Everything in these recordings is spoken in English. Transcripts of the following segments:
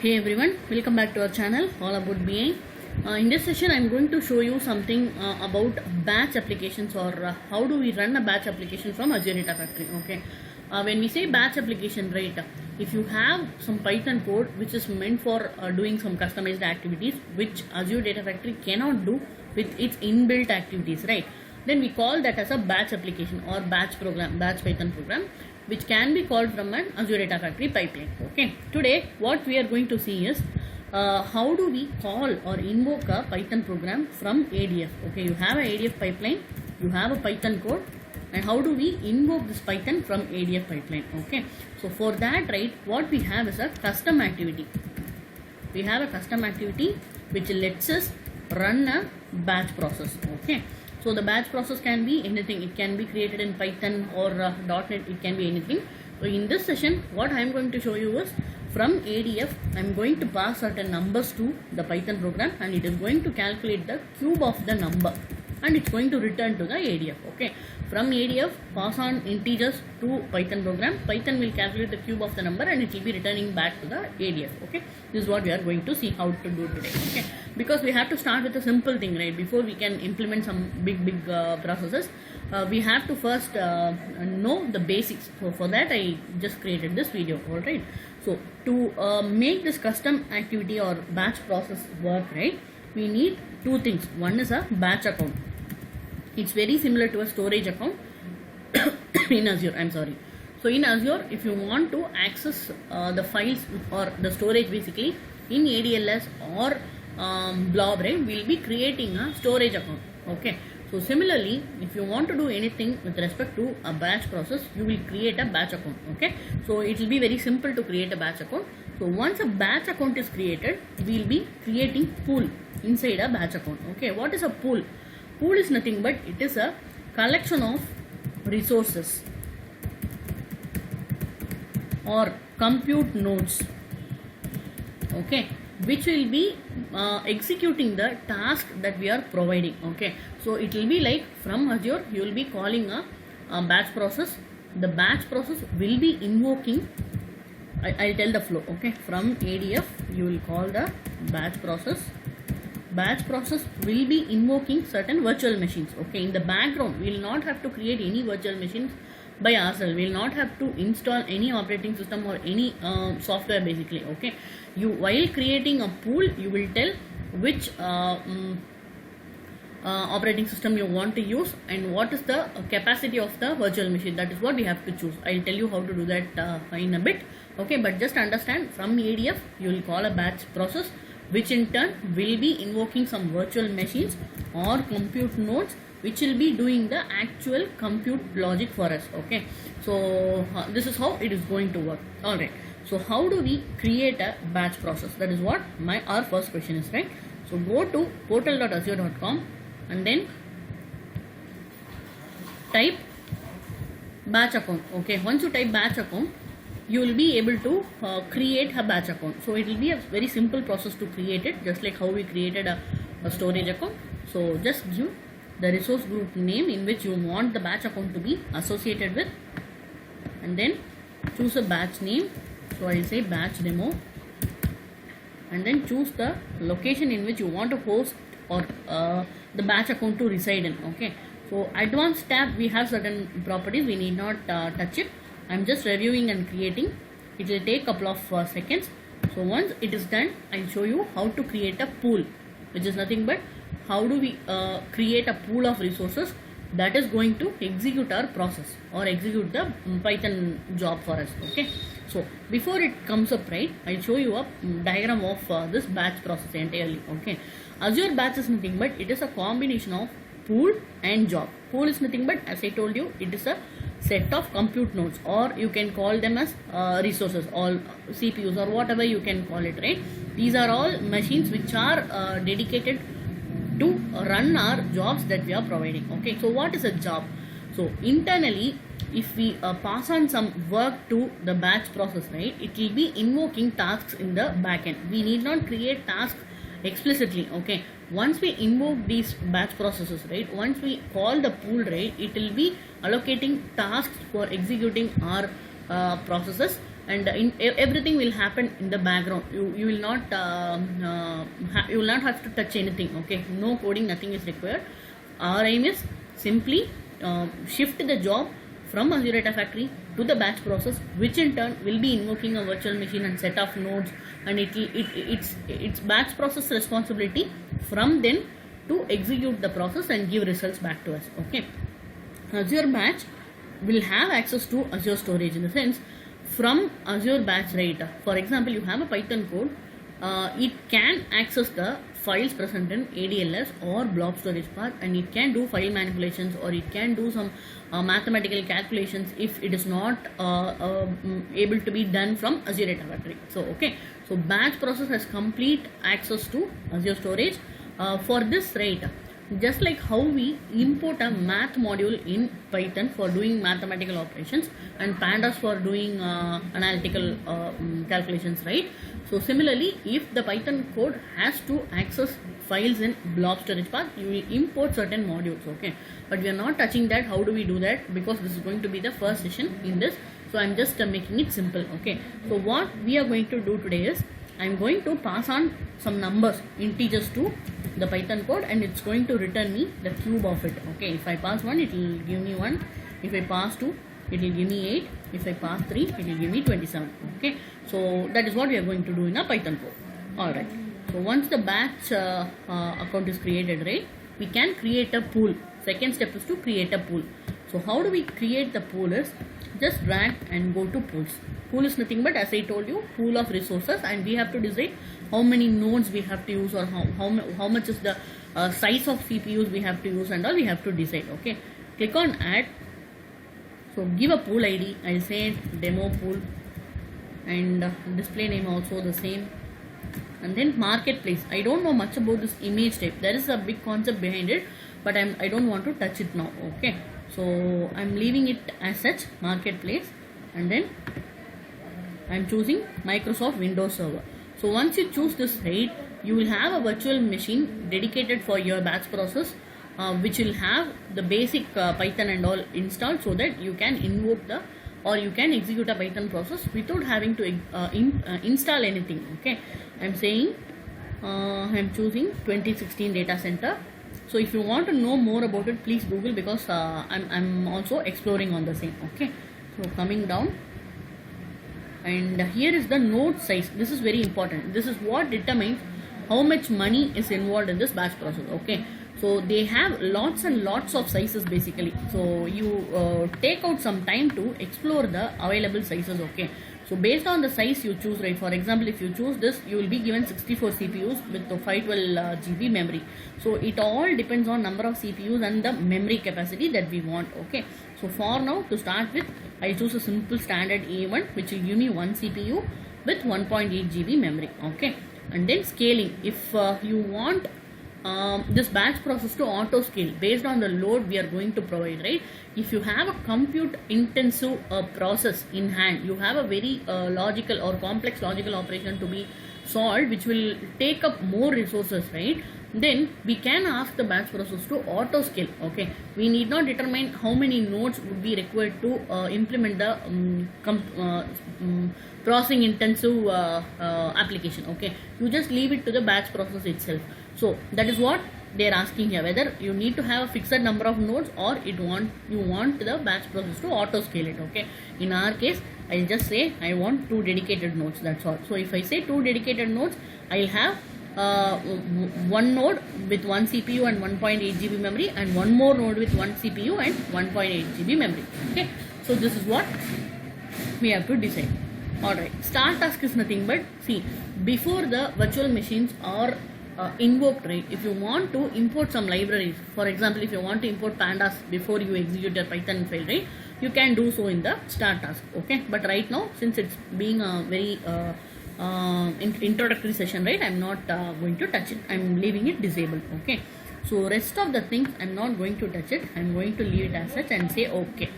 Hey everyone, welcome back to our channel All About BA. In this session I'm going to show you something about batch applications or how do we run a batch application from Azure Data Factory. Okay, when we say batch application, right, if you have some Python code which is meant for doing some customized activities which Azure Data Factory cannot do with its inbuilt activities, right, then we call that as a batch application or batch program, batch Python program, which can be called from an Azure Data Factory pipeline. Okay, today what we are going to see is how do we call or invoke a Python program from ADF. Okay, you have an ADF pipeline, you have a Python code, and how do we invoke this Python from ADF pipeline. Okay, so for that, right, what we have is a custom activity. We have a custom activity which lets us run a batch process. Okay, so the batch process can be anything. It can be created in Python or .NET. It can be anything. So in this session, what I am going to show you is from ADF, I am going to pass certain numbers to the Python program, and it is going to calculate the cube of the number, and it's going to return to the ADF. Okay, from ADF, pass on integers to Python program. Python will calculate the cube of the number, and it will be returning back to the ADF. Okay, this is what we are going to see how to do today. Okay, because we have to start with a simple thing, right? Before we can implement some big processes, we have to first know the basics. So for that, I just created this video. All right. So to make this custom activity or batch process work, right, we need two things. One is a batch account. It's very similar to a storage account in Azure. I'm sorry. So in Azure, if you want to access the files or the storage basically in ADLS or Blob, right, we'll be creating a storage account. Okay. So similarly, if you want to do anything with respect to a batch process, you will create a batch account. Okay. So it will be very simple to create a batch account. So once a batch account is created, we will be creating pool inside a batch account. Okay. What is a pool? Pool is nothing but it is a collection of resources or compute nodes. Okay, which will be executing the task that we are providing. Okay, so it will be like from Azure you will be calling a batch process. The batch process will be invoking, I'll tell the flow. Okay, from ADF you will call the batch process. Batch process will be invoking certain virtual machines. Okay, in the background we will not have to create any virtual machines by ourselves. We will not have to install any operating system or any software basically. Okay, you while creating a pool, you will tell which operating system you want to use and what is the capacity of the virtual machine. That is what we have to choose. I'll tell you how to do that in a bit. Okay, but just understand, from ADF you will call a batch process, which in turn will be invoking some virtual machines or compute nodes, which will be doing the actual compute logic for us. Okay, so this is how it is going to work. All right, so how do we create a batch process? That is what our first question is, right? So go to portal.azure.com and then type batch account. Okay, once you type batch account, you will be able to create a batch account. So it will be a very simple process to create it, just like how we created a storage account. So just give the resource group name in which you want the batch account to be associated with, and then choose a batch name. So I will say batch demo, and then choose the location in which you want to host or the batch account to reside in. Okay, so advanced tab, we have certain properties, we need not touch it. I'm just reviewing and creating. It will take a couple of seconds. So once it is done, I'll show you how to create a pool, which is nothing but how do we create a pool of resources that is going to execute our process or execute the Python job for us. Okay, so before it comes up, right, I'll show you a diagram of this batch process entirely. Okay, Azure batch is nothing but it is a combination of pool and job. Pool is nothing but, as I told you, it is a set of compute nodes, or you can call them as resources, all CPUs or whatever you can call it, right? These are all machines which are dedicated to run our jobs that we are providing. Okay, so what is a job? So internally, if we pass on some work to the batch process, right, it will be invoking tasks in the backend. We need not create tasks explicitly. Okay, once we invoke these batch processes, right, once we call the pool, right, it will be allocating tasks for executing our processes and everything will happen in the background. You will not you will not have to touch anything. Okay, no coding, nothing is required. Our aim is simply shift the job from Azure Data Factory to the batch process, which in turn will be invoking a virtual machine and set of nodes, and it's batch process responsibility from then to execute the process and give results back to us. Okay, Azure Batch will have access to Azure Storage, in the sense from Azure Batch, right? For example, you have a Python code, it can access the files present in ADLS or blob storage path, and it can do file manipulations, or it can do some mathematical calculations if it is not able to be done from Azure Data Factory. So okay, so batch process has complete access to Azure Storage. For this, right, just like how we import a math module in Python for doing mathematical operations and pandas for doing analytical calculations, right? So similarly, if the Python code has to access files in blob storage path, you will import certain modules. Okay, but we are not touching that. How do we do that? Because this is going to be the first session in this, so I'm just making it simple. Okay, so what we are going to do today is I'm going to pass on some numbers, integers, to the Python code, and it's going to return me the cube of it. Okay, if I pass 1, it will give me 1. If I pass 2, it will give me 8. If I pass 3, it will give me 27. Okay, so that is what we are going to do in a Python code. Alright, so once the batch account is created, right, we can create a pool. Second step is to create a pool. So how do we create the pool is just drag and go to pools. Pool is nothing but, as I told you, pool of resources, and we have to decide how many nodes we have to use, or how much is the size of CPUs we have to use, and all we have to decide. Okay, click on add. So give a pool ID. I'll say demo pool, and display name also the same, and then marketplace. I don't know much about this image type. There is a big concept behind it, but I don't want to touch it now. Okay, so I'm leaving it as such, marketplace, and then I'm choosing Microsoft Windows Server. So once you choose this, right, you will have a virtual machine dedicated for your batch process, which will have the basic Python and all installed, so that you can invoke or you can execute a Python process without having to install anything. Okay, I'm saying I'm choosing 2016 data center. So if you want to know more about it, please Google, because I'm also exploring on the same. Okay, so coming down, and here is the node size. This is very important. This is what determines how much money is involved in this batch process. Okay, so they have lots and lots of sizes basically. So you take out some time to explore the available sizes. Okay, so based on the size you choose, right, for example, if you choose this, you will be given 64 CPUs with the 512 GB memory. So it all depends on number of CPUs and the memory capacity that we want. Okay, so for now, to start with, I choose a simple standard A1, which will give me 1 CPU with 1.8 GB memory. Okay, and then scaling. If you want this batch process to auto scale based on the load we are going to provide, right? If you have a compute intensive process in hand, you have a very logical or complex logical operation to be solved, which will take up more resources, right? Then we can ask the batch process to auto scale. Okay, we need not determine how many nodes would be required to implement the processing intensive application. Okay, you just leave it to the batch process itself. So that is what they are asking here, whether you need to have a fixed number of nodes, or you want the batch process to auto scale it. Okay, in our case, I'll just say I want 2 dedicated nodes. That's all. So if I say 2 dedicated nodes, I'll have one node with 1 CPU and 1.8 GB memory, and one more node with 1 CPU and 1.8 GB memory. Okay, so this is what we have to decide. Alright, start task is nothing but, see, before the virtual machines are invoked, right, if you want to import some libraries, for example, if you want to import pandas before you execute your Python file, right, you can do so in the start task. Okay, but right now, since it's being a very introductory session, right, I'm not going to touch it. I'm leaving it disabled. Okay, so rest of the things I'm not going to touch it. I'm going to leave it as such and say okay.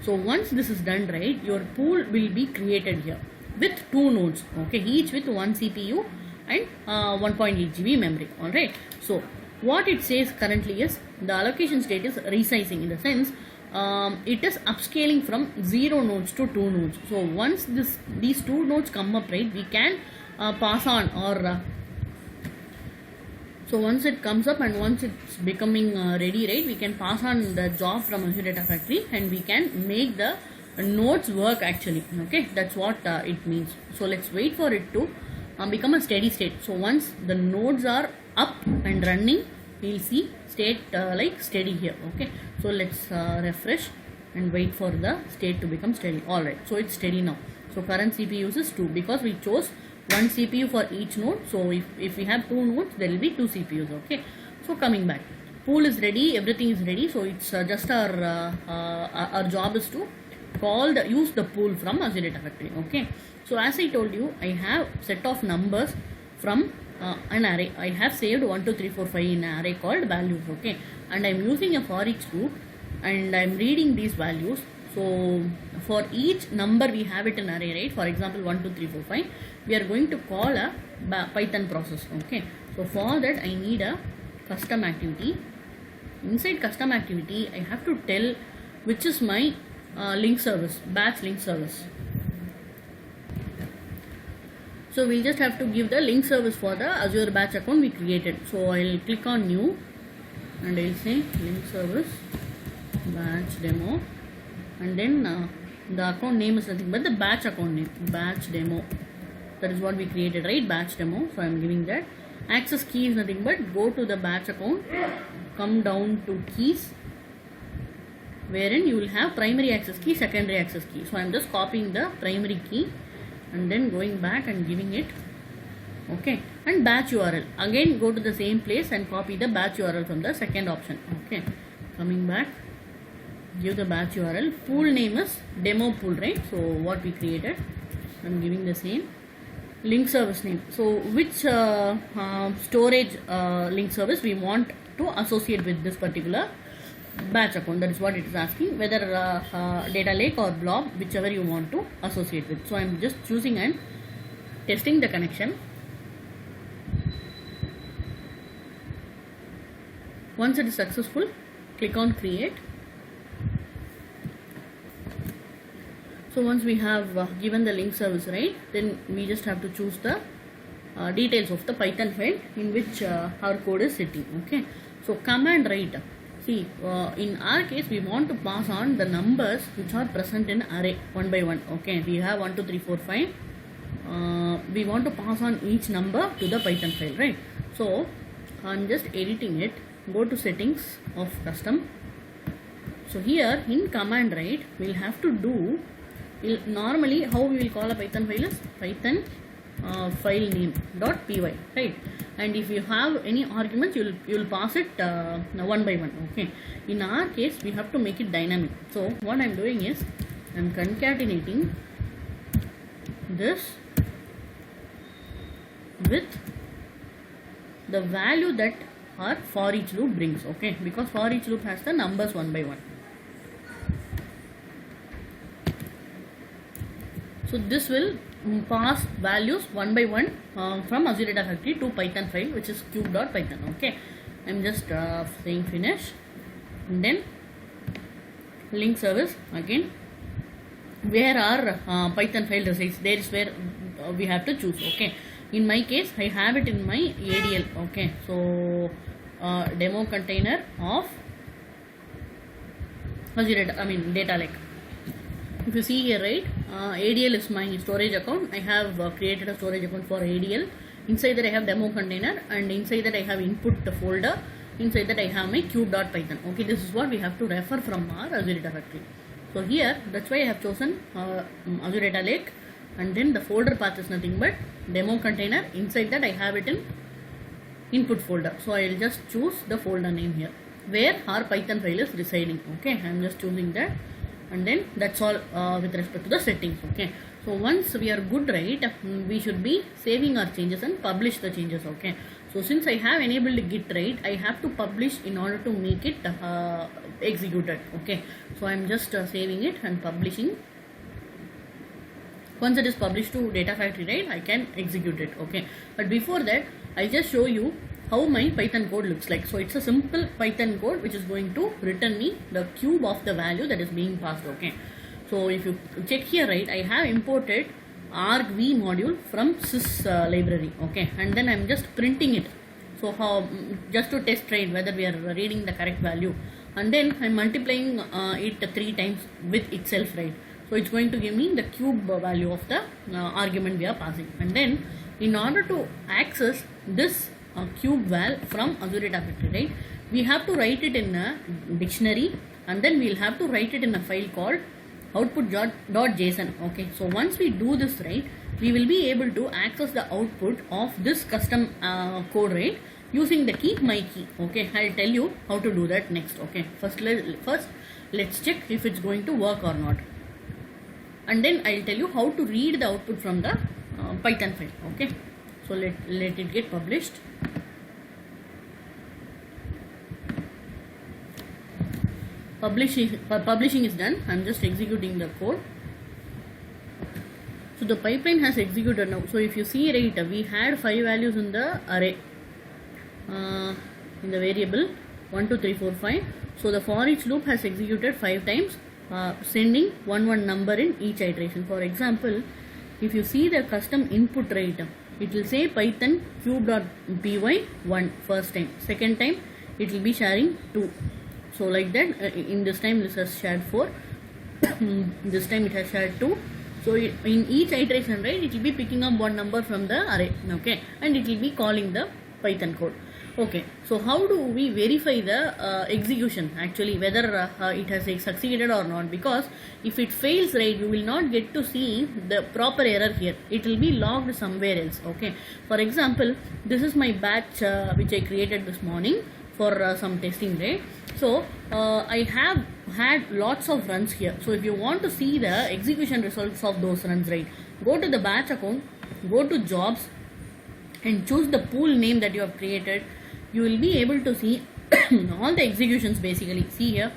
So once this is done, right, your pool will be created here with 2 nodes. Okay, each with 1 CPU and 1.8 GB memory. Alright, so what it says currently is the allocation state is resizing, in the sense it is upscaling from 0 nodes to 2 nodes. So once these 2 nodes come up, right, we can pass on, or so once it comes up and once it's becoming ready, right, we can pass on the job from Azure Data Factory and we can make the nodes work actually. Okay, that's what it means. So let's wait for it to become a steady state. So once the nodes are up and running, we'll see state like steady here. Okay, so let's refresh and wait for the state to become steady. Alright, so it's steady now. So current CPU use is 2 because we chose one CPU for each node. So if we have 2 nodes, there will be 2 CPUs. Okay, so coming back, pool is ready, everything is ready. So it's just our job is to use the pool from Azure Data Factory. Okay, so as I told you, I have set of numbers from an array. I have saved 1 2 3 4 5 in an array called values. Okay, and I am using a for each loop and I am reading these values. So for each number we have it in array, right? For example, 1 2 3 4 5, we are going to call a Python process. Okay, so for that I need a custom activity. Inside custom activity, I have to tell which is my link service, batch link service. So we'll just have to give the link service for the Azure batch account we created. So I'll click on new and I'll say link service batch demo, and then the account name is nothing but the batch account name, batch demo. That is what we created, right? Batch demo. So I'm giving that. Access key is nothing but go to the batch account, come down to keys, wherein you will have primary access key, secondary access key. So I'm just copying the primary key and then going back and giving it. Okay, and batch URL, again go to the same place and copy the batch URL from the second option. Okay, coming back, give the batch URL. Pool name is demo pool, right? So what we created, I'm giving the same. Link service name, so which storage link service we want to associate with this particular batch account. That is what it is asking, whether data lake or blob, whichever you want to associate with. So I'm just choosing and testing the connection. Once it is successful, click on create. So once we have given the link service, right, then we just have to choose the details of the Python file in which our code is sitting. Okay, so command write. See, in our case, we want to pass on the numbers which are present in array one by one. Okay, we have 1 2 3 4 5. We want to pass on each number to the Python file, right? So I'm just editing it. Go to settings of custom. So here in command write, we'll have to do. Normally, how we will call a Python file is Python file name .py, right? And if you have any arguments, you will pass it one by one. Okay, in our case we have to make it dynamic. So what I'm doing is I'm concatenating this with the value that our for each loop brings. Okay, because for each loop has the numbers one by one. So this will pass values one by one from Azure Data Factory to Python file, which is cube.python. Okay, I'm just saying finish, and then link service again, where our Python file resides, there is where we have to choose. Okay, in my case I have it in my ADL. Okay, so demo container of Azure data lake. If you see here, right, ADL is my storage account. I have created a storage account for ADL. Inside that I have demo container, and inside that I have input folder. Inside that I have my cube.python. Okay, this is what we have to refer from our Azure Data Factory. So here, that's why I have chosen Azure Data Lake, and then the folder path is nothing but demo container. Inside that I have it in input folder. So I will just choose the folder name here, where our Python file is residing. Okay, I am just choosing that. And then that's all with respect to the settings. Okay, so once we are good, right, we should be saving our changes and publish the changes. Okay, so since I have enabled Git, right, I have to publish in order to make it executed. Okay, so I'm just saving it and publishing. Once it is published to Data Factory, right, I can execute it. Okay, but before that, I just show you how my Python code looks like. So it's a simple Python code which is going to return me the cube of the value that is being passed. Okay, so if you check here, right, I have imported argv module from sys library. Okay, and then I'm just printing it. So how, just to test, right, whether we are reading the correct value, and then I'm multiplying it 3 times with itself, right. So it's going to give me the cube value of the argument we are passing. And then in order to access this cube val from Azure Data Factory, right, we have to write it in a dictionary, and then we'll have to write it in a file called output.json. Okay, so once we do this, right, we will be able to access the output of this custom code, right, using the key my key. Okay, I'll tell you how to do that next. Okay, first let's check if it's going to work or not, and then I'll tell you how to read the output from the Python file. Okay, so let it get published. Publishing is done. I'm just executing the code. So the pipeline has executed now. So if you see, right, we had 5 values in the array, in the variable 1 2 3 4 5. So the for each loop has executed 5 times, sending one number in each iteration. For example, if you see the custom input, right, it will say Python cube.py 1 first time, second time it will be sharing 2. So like that, in this time this has shared 4, this time it has shared 2. So in each iteration, right, it will be picking up one number from the array. Okay, and it will be calling the Python code. Okay, so how do we verify the execution actually, whether it has succeeded or not? Because if it fails, right, you will not get to see the proper error here. It will be logged somewhere else. Okay, for example, this is my batch which I created this morning for some testing, right? So I have had lots of runs here. So if you want to see the execution results of those runs, right, go to the batch account, go to jobs, and choose the pool name that you have created. You will be able to see all the executions basically. See here,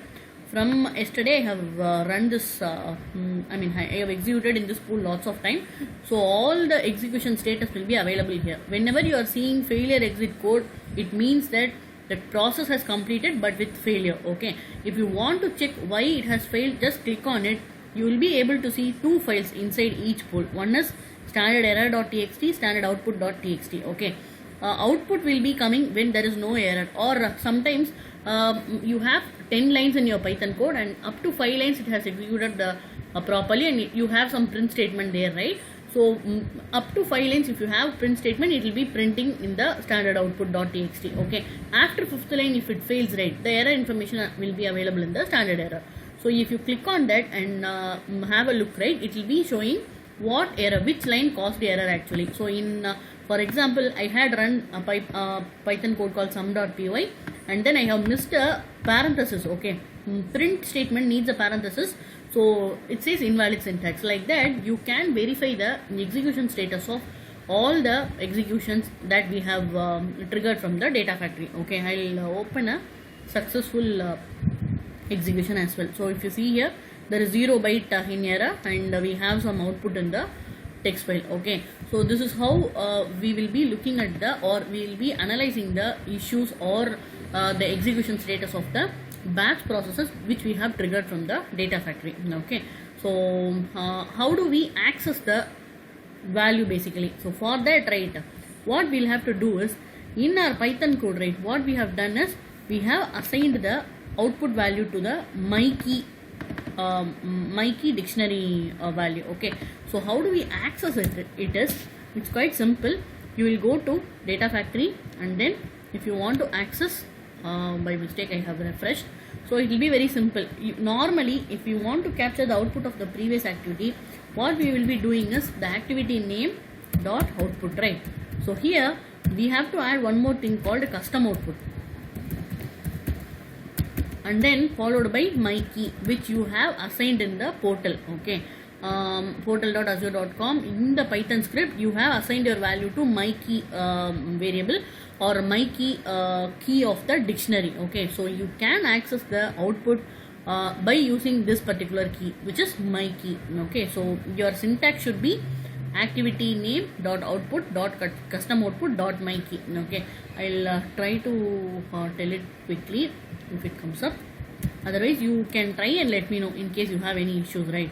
from yesterday I have run this, I have executed in this pool lots of time. So all the execution status will be available here. Whenever you are seeing failure exit code, it means that the process has completed but with failure. Okay, if you want to check why it has failed, just click on it. You will be able to see 2 files inside each pool. One is standard error.txt, standard output.txt. Okay, output will be coming when there is no error, or sometimes you have 10 lines in your Python code and up to 5 lines it has executed properly, and you have some print statement there, right? So up to 5 lines, if you have print statement, it will be printing in the standard output.txt. Okay, after 5th line, if it fails, right, the error information will be available in the standard error. So if you click on that and have a look, right, it will be showing what error, which line caused the error actually. So in for example, I had run a Python code called sum.py, and then I have missed a parenthesis. Okay, print statement needs a parenthesis, so it says invalid syntax. Like that, you can verify the execution status of all the executions that we have triggered from the data factory. Okay, I'll open a successful execution as well. So if you see here, there is 0 byte in error, and we have some output in the text file. Okay, so this is how we will be looking at we will be analyzing the issues or the execution status of the batch processes which we have triggered from the data factory. Okay, so how do we access the value basically? So for that, right, what we'll have to do is, in our Python code, right, what we have done is we have assigned the output value to the my key dictionary value. Okay, so how do we access it? It's quite simple. You will go to data factory, and then if you want to access, by mistake I have refreshed, so it will be very simple. Normally, if you want to capture the output of the previous activity, what we will be doing is the activity name dot output, right? So here we have to add one more thing called custom output, and then followed by my key, which you have assigned in the portal. Okay, portal.azure.com. in the Python script, you have assigned your value to my key variable, or my key of the dictionary. Okay, so you can access the output by using this particular key, which is my key. Okay, so your syntax should be activity name dot output dot custom output dot my key. Okay, I'll try to tell it quickly if it comes up. Otherwise, you can try and let me know in case you have any issues, right?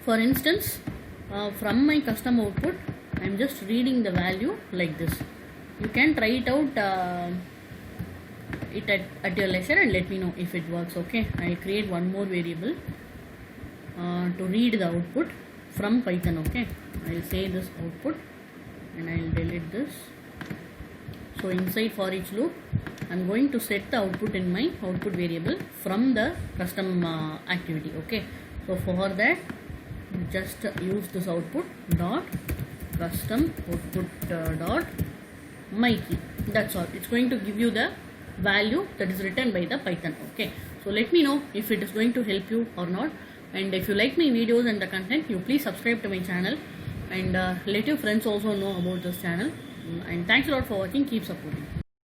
For instance, from my custom output, I'm just reading the value like this. You can try it out at your leisure and let me know if it works. Okay, I'll create one more variable to read the output from Python. Okay, I'll say this output and I'll delete this. So inside for each loop, I'm going to set the output in my output variable from the custom activity. Okay, so for that, just use this output dot custom output dot my key. That's all. It's going to give you the value that is written by the Python. Okay, so let me know if it is going to help you or not. And if you like my videos and the content, you please subscribe to my channel and let your friends also know about this channel. And thanks a lot for watching. Keep supporting.